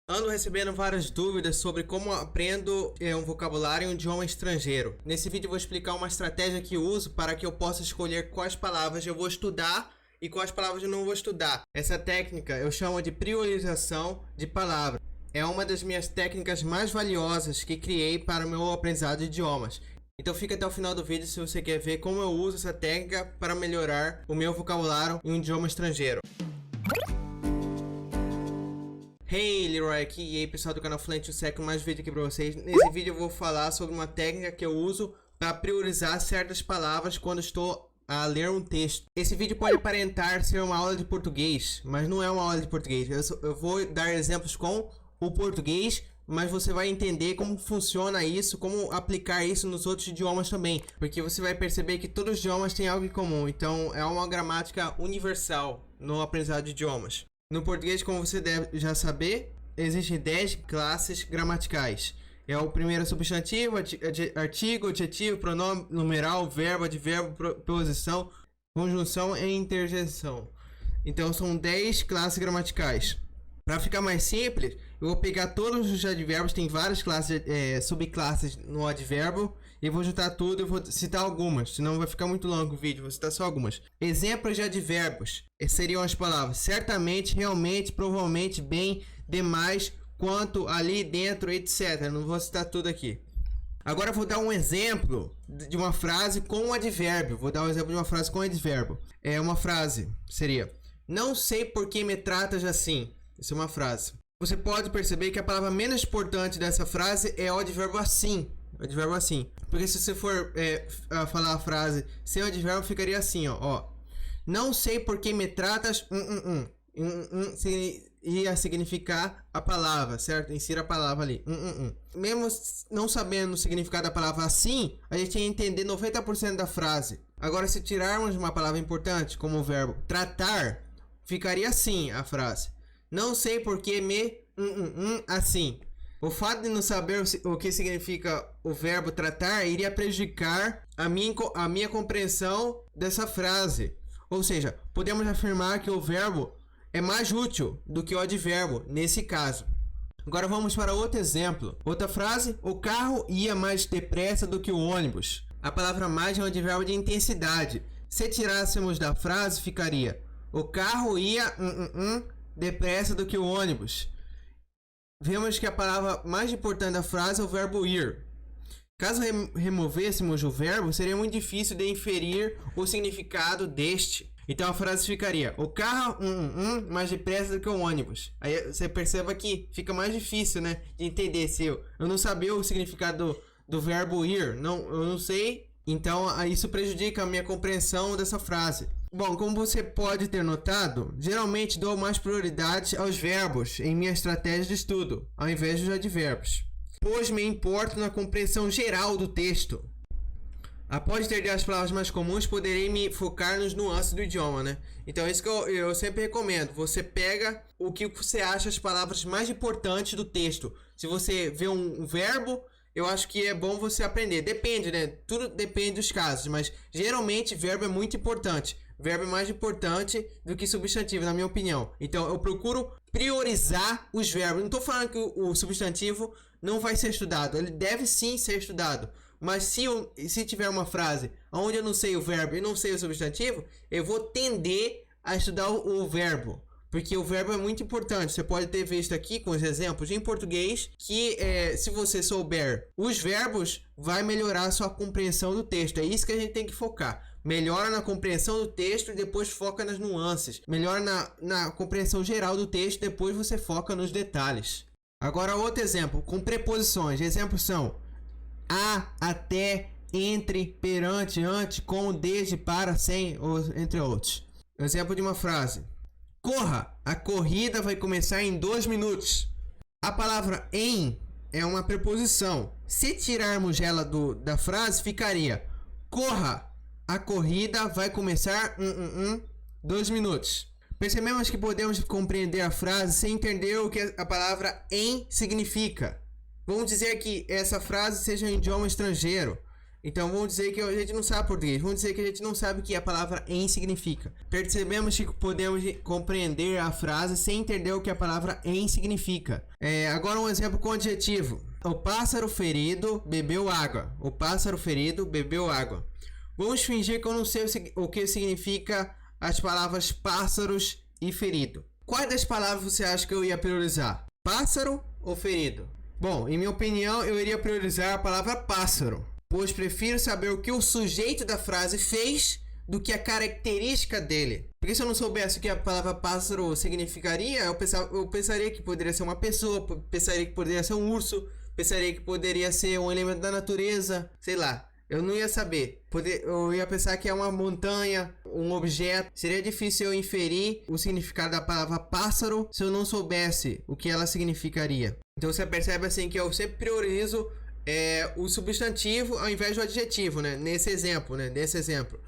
Ando recebendo várias dúvidas sobre como aprendo um vocabulário em um idioma estrangeiro. Nesse vídeo eu vou explicar uma estratégia que uso para que eu possa escolher quais palavras eu vou estudar e quais palavras eu não vou estudar. Essa técnica eu chamo de priorização de palavras. É uma das minhas técnicas mais valiosas que criei para o meu aprendizado de idiomas. Então fica até o final do vídeo se você quer ver como eu uso essa técnica para melhorar o meu vocabulário em um idioma estrangeiro. Hey, Leroy aqui, e aí pessoal do canal Fluent Sec, mais vídeo aqui pra vocês. Nesse vídeo eu vou falar sobre uma técnica que eu uso para priorizar certas palavras quando estou a ler um texto. Esse vídeo pode aparentar ser uma aula de português, mas não é uma aula de português. Eu vou dar exemplos com o português, mas você vai entender como funciona isso, como aplicar isso nos outros idiomas também. Porque você vai perceber que todos os idiomas têm algo em comum, então é uma gramática universal no aprendizado de idiomas. No português, como você deve já saber, existem 10 classes gramaticais. É o primeiro substantivo, artigo, adjetivo, pronome, numeral, verbo, advérbio, preposição, conjunção e interjeição. Então são 10 classes gramaticais. Para ficar mais simples, eu vou pegar todos os advérbios, tem várias classes, subclasses no advérbio, e vou juntar tudo e vou citar algumas, senão vai ficar muito longo o vídeo, vou citar só algumas. Exemplos de advérbios seriam as palavras certamente, realmente, provavelmente, bem, demais, quanto, ali, dentro, etc. Não vou citar tudo aqui. Agora eu vou dar um exemplo de uma frase com um advérbio. Vou dar um exemplo de uma frase com advérbio. Uma frase seria: não sei por que me tratas assim. Isso é uma frase. Você pode perceber que a palavra menos importante dessa frase é o advérbio assim. O advérbio assim. Porque se você for falar a frase sem o advérbio, ficaria assim, ó. Não sei por que me tratas ia significar a palavra, certo? Insira a palavra ali. Mesmo não sabendo o significado da palavra assim, a gente ia entender 90% da frase. Agora, se tirarmos uma palavra importante, como o verbo tratar, ficaria assim a frase. Não sei por que me assim. O fato de não saber o que significa o verbo tratar iria prejudicar a minha compreensão dessa frase. Ou seja, podemos afirmar que o verbo é mais útil do que o advérbio nesse caso. Agora vamos para outro exemplo. Outra frase: o carro ia mais depressa do que o ônibus. A palavra mais é um advérbio de intensidade. Se tirássemos da frase, ficaria: o carro ia depressa do que o ônibus. Vemos que a palavra mais importante da frase é o verbo ir. Caso removêssemos o verbo, seria muito difícil de inferir o significado deste. Então a frase ficaria: o carro mais depressa do que o ônibus. Aí você perceba que fica mais difícil, né, de entender. Se eu não sabia o significado do verbo ir, eu não sei. Então isso prejudica a minha compreensão dessa frase. Bom, como você pode ter notado, geralmente dou mais prioridade aos verbos em minha estratégia de estudo, ao invés dos advérbios, pois me importo na compreensão geral do texto. Após entender as palavras mais comuns, poderei me focar nos nuances do idioma, né? Então é isso que eu sempre recomendo. Você pega o que você acha as palavras mais importantes do texto. Se você vê um verbo, eu acho que é bom você aprender. Depende, né? Tudo depende dos casos, mas geralmente verbo é muito importante. Verbo é mais importante do que substantivo, na minha opinião. Então eu procuro priorizar os verbos. Não estou falando que o substantivo não vai ser estudado. Ele deve sim ser estudado. Mas se tiver uma frase onde eu não sei o verbo e não sei o substantivo, eu vou tender a estudar o verbo. Porque o verbo é muito importante. Você pode ter visto aqui com os exemplos em português que se você souber os verbos, vai melhorar a sua compreensão do texto. É isso que a gente tem que focar. Melhora na compreensão do texto e depois foca nas nuances. Melhora na compreensão geral do texto e depois você foca nos detalhes. Agora outro exemplo, com preposições. Exemplos são a, até, entre, perante, ante, com, desde, para, sem, entre outros. Exemplo de uma frase: corra, a corrida vai começar em 2 minutos. A palavra em é uma preposição. Se tirarmos ela da frase, ficaria: corra, a corrida vai começar 2 minutos. Percebemos que podemos compreender a frase sem entender o que a palavra em significa. Vamos dizer que essa frase seja em idioma estrangeiro. Então vamos dizer que a gente não sabe português. Vamos dizer que a gente não sabe o que a palavra em significa. Percebemos que podemos compreender a frase sem entender o que a palavra em significa. Agora um exemplo com adjetivo. O pássaro ferido bebeu água. O pássaro ferido bebeu água. Vamos fingir que eu não sei o que significa as palavras pássaros e ferido. Quais das palavras você acha que eu ia priorizar? Pássaro ou ferido? Bom, em minha opinião, eu iria priorizar a palavra pássaro, pois prefiro saber o que o sujeito da frase fez do que a característica dele. Porque se eu não soubesse o que a palavra pássaro significaria, eu pensaria que poderia ser uma pessoa, pensaria que poderia ser um urso, pensaria que poderia ser um elemento da natureza, sei lá. Eu não ia saber. Eu ia pensar que é uma montanha, um objeto. Seria difícil eu inferir o significado da palavra pássaro se eu não soubesse o que ela significaria. Então você percebe assim que eu sempre priorizo o substantivo ao invés do adjetivo, né? Nesse exemplo.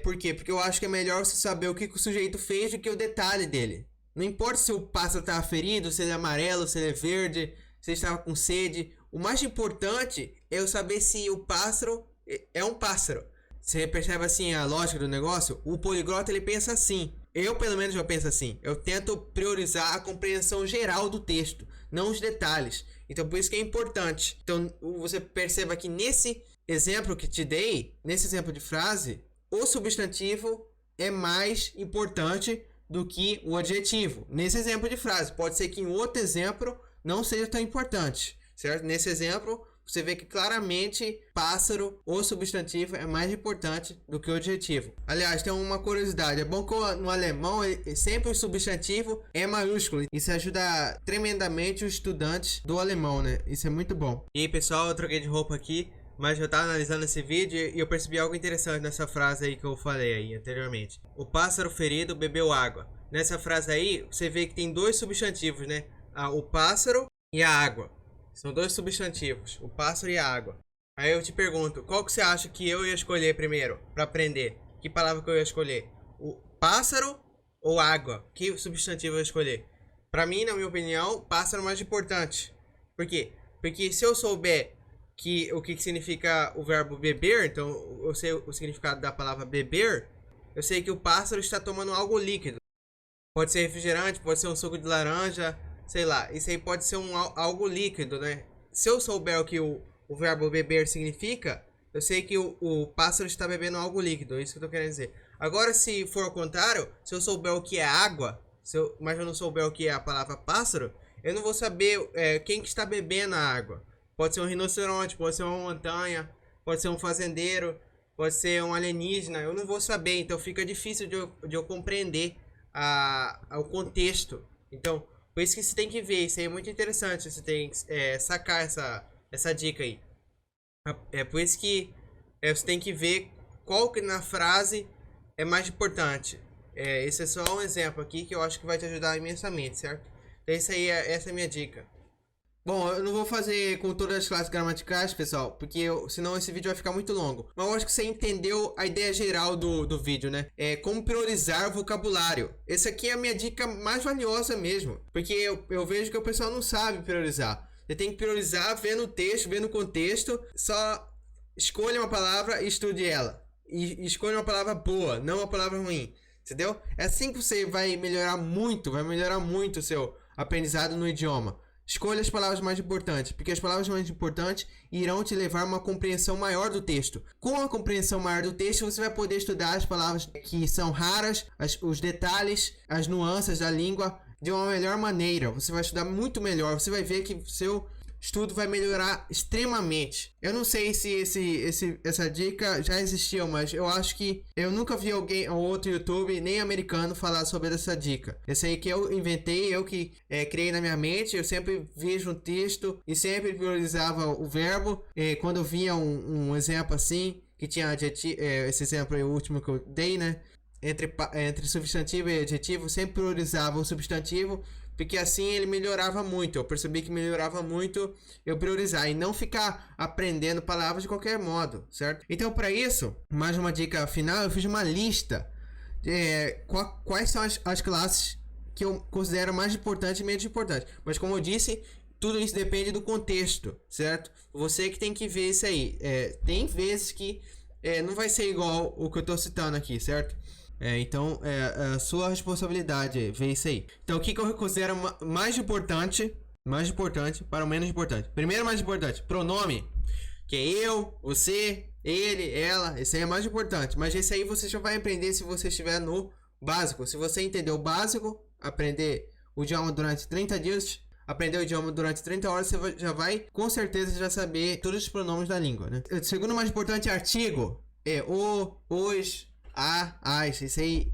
Por quê? Porque eu acho que é melhor você saber o que o sujeito fez do que o detalhe dele. Não importa se o pássaro estava ferido, se ele é amarelo, se ele é verde, se ele estava com sede. O mais importante é eu saber se o pássaro é um pássaro. Você percebe assim a lógica do negócio? O poliglota ele pensa assim. Eu pelo menos eu penso assim. Eu tento priorizar a compreensão geral do texto, não os detalhes. Então por isso que é importante. Então você perceba que nesse exemplo que te dei, nesse exemplo de frase, o substantivo é mais importante do que o adjetivo. Nesse exemplo de frase. Pode ser que em outro exemplo não seja tão importante. Certo? Nesse exemplo, você vê que claramente pássaro ou substantivo é mais importante do que o adjetivo. Aliás, tem uma curiosidade. É bom que no alemão sempre o substantivo é maiúsculo. Isso ajuda tremendamente os estudantes do alemão, né? Isso é muito bom. E aí, pessoal, eu troquei de roupa aqui, mas eu tava analisando esse vídeo e eu percebi algo interessante nessa frase aí que eu falei aí anteriormente. O pássaro ferido bebeu água. Nessa frase aí, você vê que tem dois substantivos, né? O pássaro e a água. São dois substantivos, o pássaro e a água. Aí eu te pergunto, qual que você acha que eu ia escolher primeiro para aprender? Que palavra que eu ia escolher? O pássaro ou água? Que substantivo eu ia escolher? Para mim, na minha opinião, pássaro é mais importante. Por quê? Porque se eu souber o que significa o verbo beber, então eu sei o significado da palavra beber, eu sei que o pássaro está tomando algo líquido. Pode ser refrigerante, pode ser um suco de laranja, sei lá, isso aí pode ser algo líquido, né? Se eu souber o que o verbo beber significa, eu sei que o pássaro está bebendo algo líquido, é isso que eu tô querendo dizer. Agora, se for ao contrário, se eu souber o que é água, mas eu não souber o que é a palavra pássaro, eu não vou saber quem que está bebendo a água. Pode ser um rinoceronte, pode ser uma montanha, pode ser um fazendeiro, pode ser um alienígena, eu não vou saber, então fica difícil de eu compreender o contexto. Então, por isso que você tem que ver, isso aí é muito interessante, você tem que sacar essa dica aí. É por isso que você tem que ver qual que na frase é mais importante. Esse é só um exemplo aqui que eu acho que vai te ajudar imensamente, certo? Então essa é a minha dica. Bom, eu não vou fazer com todas as classes gramaticais, pessoal, porque senão esse vídeo vai ficar muito longo. Mas eu acho que você entendeu a ideia geral do vídeo, né? Como priorizar o vocabulário. Essa aqui é a minha dica mais valiosa mesmo, porque eu vejo que o pessoal não sabe priorizar. Você tem que priorizar vendo o texto, vendo o contexto, só escolha uma palavra e estude ela. E escolha uma palavra boa, não uma palavra ruim, entendeu? É assim que você vai melhorar muito o seu aprendizado no idioma. Escolha as palavras mais importantes, porque as palavras mais importantes irão te levar a uma compreensão maior do texto. Com a compreensão maior do texto, você vai poder estudar as palavras que são raras, os detalhes, as nuances da língua de uma melhor maneira. Você vai estudar muito melhor, você vai ver que seu estudo vai melhorar extremamente. Eu não sei se essa dica já existiu, mas eu acho que eu nunca vi alguém ou outro YouTube, nem americano, falar sobre essa dica. Essa aí que eu inventei, eu que criei na minha mente. Eu sempre vejo um texto e sempre priorizava o verbo. Quando eu via um exemplo assim, que tinha adjetivo, esse exemplo aí, o último que eu dei, né? Entre substantivo e adjetivo, sempre priorizava o substantivo, porque assim ele melhorava muito. Eu percebi que melhorava muito eu priorizar e não ficar aprendendo palavras de qualquer modo, certo? Então, para isso, mais uma dica final, eu fiz uma lista de quais são as classes que eu considero mais importantes e menos importantes. Mas como eu disse, tudo isso depende do contexto, certo? Você que tem que ver isso aí. Tem vezes que não vai ser igual o que eu tô citando aqui, certo? Então, a sua responsabilidade ver isso aí. Então, o que eu considero mais importante para o menos importante? Primeiro, mais importante, pronome, que é eu, você, ele, ela. Esse aí é mais importante. Mas esse aí você já vai aprender se você estiver no básico. Se você entender o básico, aprender o idioma durante 30 dias, aprender o idioma durante 30 horas, você já vai, com certeza, já saber todos os pronomes da língua, né? O segundo mais importante é artigo. O, os, as. Isso aí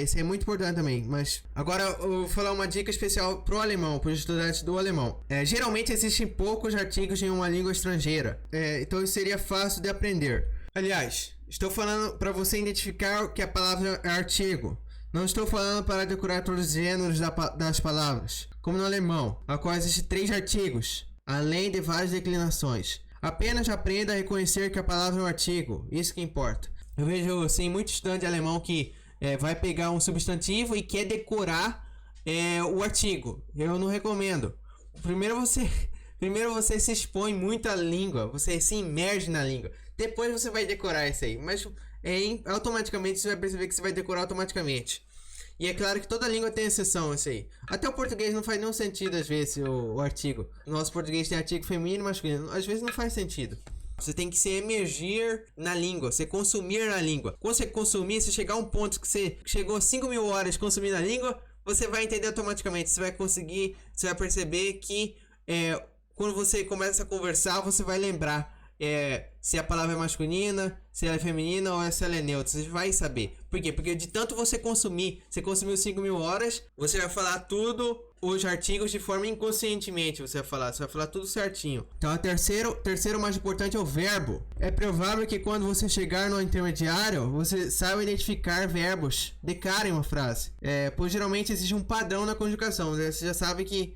isso é muito importante também. Mas agora eu vou falar uma dica especial pro alemão, para os estudantes do alemão. Geralmente existem poucos artigos em uma língua estrangeira. Então isso seria fácil de aprender. Aliás, estou falando para você identificar que a palavra é artigo. Não estou falando para decorar todos os gêneros das palavras, como no alemão, a qual existem 3 artigos, além de várias declinações. Apenas aprenda a reconhecer que a palavra é um artigo, isso que importa. Eu vejo assim, muito estudante de alemão que vai pegar um substantivo e quer decorar o artigo. Eu não recomendo. Primeiro você se expõe muito à língua, você se imerge na língua. Depois você vai decorar isso aí, mas automaticamente você vai perceber que você vai decorar automaticamente. E é claro que toda língua tem exceção, isso aí. Até o português não faz nenhum sentido às vezes o artigo. O nosso português tem artigo feminino e masculino. Às vezes não faz sentido. Você tem que se emergir na língua, você consumir na língua. Quando você consumir, se chegar a um ponto que você chegou a 5.000 horas consumindo a língua, você vai entender automaticamente. Você vai conseguir, você vai perceber que quando você começa a conversar, você vai lembrar se a palavra é masculina, se ela é feminina ou se ela é neutra. Você vai saber. Por quê? Porque de tanto você consumiu 5.000 horas, você vai falar tudo, os artigos de forma inconscientemente. Você vai falar tudo certinho. Então, o terceiro mais importante é o verbo. É provável que quando você chegar no intermediário, você saiba identificar verbos de cara em uma frase. Pois geralmente existe um padrão na conjugação. Você já sabe que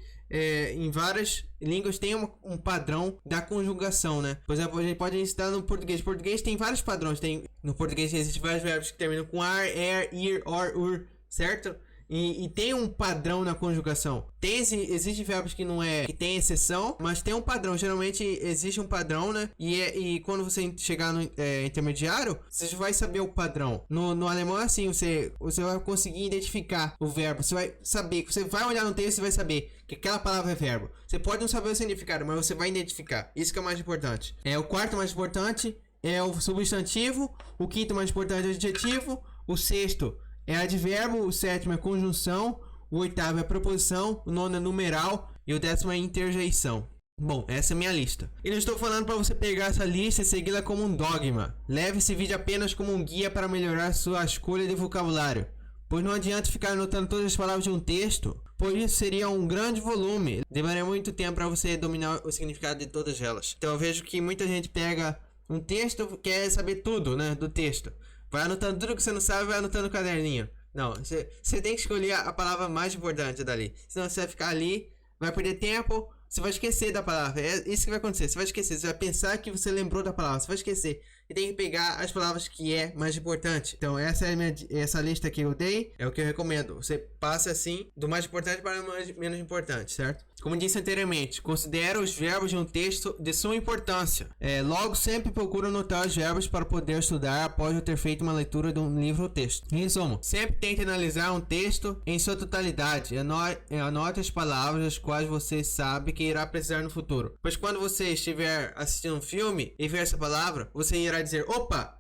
em várias línguas tem um padrão da conjugação, né? Por exemplo, a gente pode citar no português. Português tem vários padrões. No português existem vários verbos que terminam com ar, ir, or, ur, certo? E tem um padrão na conjugação. Existem verbos que que tem exceção, mas tem um padrão. Geralmente existe um padrão, né? E quando você chegar no intermediário, você vai saber o padrão. No alemão é assim, você vai conseguir identificar o verbo. Você vai saber, você vai olhar no texto e vai saber que aquela palavra é verbo. Você pode não saber o significado, mas você vai identificar. Isso que é o mais importante. O quarto mais importante é o substantivo. O quinto mais importante é o adjetivo. O sexto é advérbio, o sétimo é conjunção, o oitavo é preposição, o nono é numeral e o décimo é interjeição. Bom, essa é a minha lista. E não estou falando para você pegar essa lista e segui-la como um dogma. Leve esse vídeo apenas como um guia para melhorar sua escolha de vocabulário. Pois não adianta ficar anotando todas as palavras de um texto, pois isso seria um grande volume. Demoraria muito tempo para você dominar o significado de todas elas. Então eu vejo que muita gente pega um texto e quer saber tudo, né, do texto. Vai anotando tudo que você não sabe, vai anotando no caderninho. Não, você tem que escolher a palavra mais importante dali. Senão você vai ficar ali, vai perder tempo, você vai esquecer da palavra. É isso que vai acontecer, você vai esquecer. Você vai pensar que você lembrou da palavra, você vai esquecer. E tem que pegar as palavras que é mais importante. Então essa essa lista que eu dei é o que eu recomendo. Você passa assim, do mais importante para o menos importante, certo? Como disse anteriormente, considera os verbos de um texto de suma importância. Logo, sempre procura anotar os verbos para poder estudar após eu ter feito uma leitura de um livro ou texto. Em resumo, sempre tente analisar um texto em sua totalidade. Anote as palavras das quais você sabe que irá precisar no futuro. Pois quando você estiver assistindo um filme e ver essa palavra, você irá dizer: opa!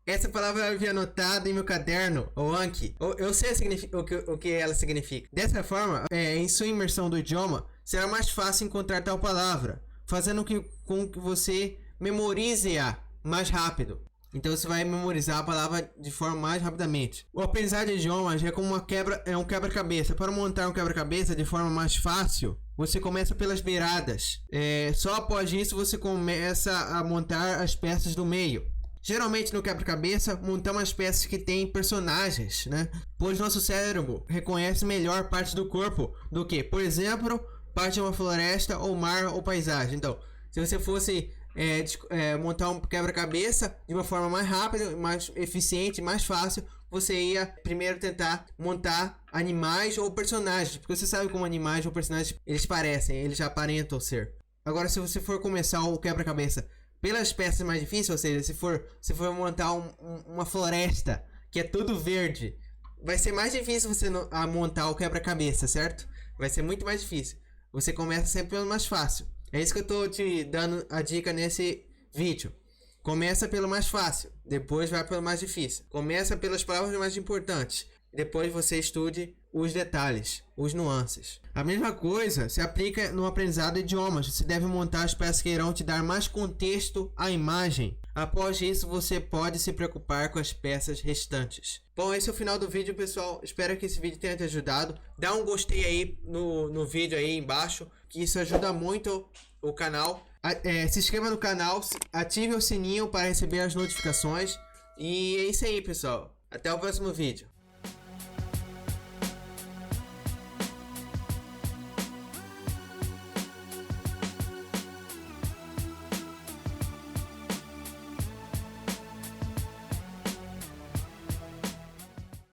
Essa palavra eu havia anotado em meu caderno, ou Anki. Eu sei o que ela significa. Dessa forma, em sua imersão do idioma, será mais fácil encontrar tal palavra, fazendo com que você memorize-a mais rápido. Então você vai memorizar a palavra de forma mais rapidamente. O aprendizado de idiomas é como um quebra-cabeça. Para montar um quebra-cabeça de forma mais fácil, você começa pelas beiradas. Só após isso você começa a montar as peças do meio. Geralmente no quebra-cabeça montamos as peças que têm personagens, né? Pois nosso cérebro reconhece melhor partes do corpo do que, por exemplo, parte de uma floresta ou mar ou paisagem. Então, se você fosse montar um quebra-cabeça de uma forma mais rápida, mais eficiente, mais fácil, você ia primeiro tentar montar animais ou personagens, porque você sabe como animais ou personagens eles parecem, eles já aparentam ser. Agora, se você for começar o quebra-cabeça pelas peças mais difíceis, ou seja, se for montar uma floresta que é tudo verde, vai ser mais difícil você montar o quebra-cabeça, certo? Vai ser muito mais difícil. Você começa sempre pelo mais fácil. É isso que eu tô te dando a dica nesse vídeo. Começa pelo mais fácil, depois vai pelo mais difícil. Começa pelas palavras mais importantes, depois você estude os detalhes, os nuances. A mesma coisa se aplica no aprendizado de idiomas. Você deve montar as peças que irão te dar mais contexto à imagem. Após isso, você pode se preocupar com as peças restantes. Bom, esse é o final do vídeo, pessoal. Espero que esse vídeo tenha te ajudado. Dá um gostei aí no vídeo aí embaixo, que isso ajuda muito o canal. Se inscreva no canal, ative o sininho para receber as notificações. E é isso aí, pessoal. Até o próximo vídeo.